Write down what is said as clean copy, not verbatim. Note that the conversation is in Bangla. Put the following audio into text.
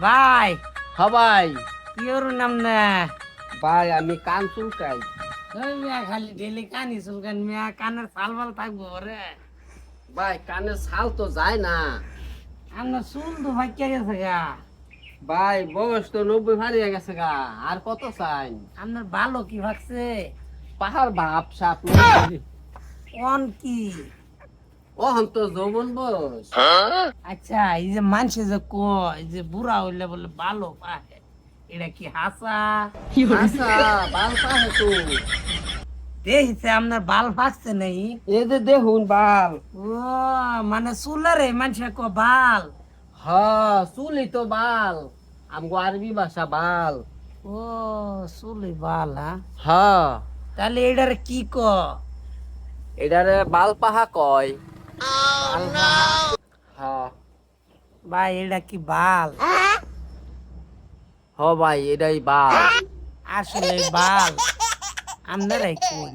ভাই হ্যাঁ ভাই। কি ওর নাম না ভাই আমি কান চুলকাই। ওই মিয়া খালি ডেলি কানি চুলকান মিয়া কানের সাল বাল থাকবো রে ভাই কানের ছাল তো যায় না। আপনার চুল তো ভাইকে গেছে গা ভাই বয়স তো 90 হারিয়ে গেছে গা, আর কত চাই? আপনার ভালো কি ভাগছে পাহাড় বাপ সাপ কোন কি ওহন তো যৌবন বয়স। আচ্ছা এই যে মানুষে যে কয় যে বুড়া হইলে বলে ভালো পাহে এটা কি হাসা আচ্ছা বাল পাহে তো। দেখিছে আপনার বাল ভাগছে নাই এই যে দেখুন বাল। ও মানে চুলারে মানুষে কো বাল হ্যাঁ চুলই তো বাল, আমগো আরবি ভাষা বাল। ও চুলি বাল হ্যাঁ হ্যাঁ তাহলে এটার কি ক এটারে বাল পাহা কয়। বাল পাহা? হ্যাঁ ভাই এটা কি বাল হ ভাই এটাই বাল। আসলে বাল আপনারাই কোন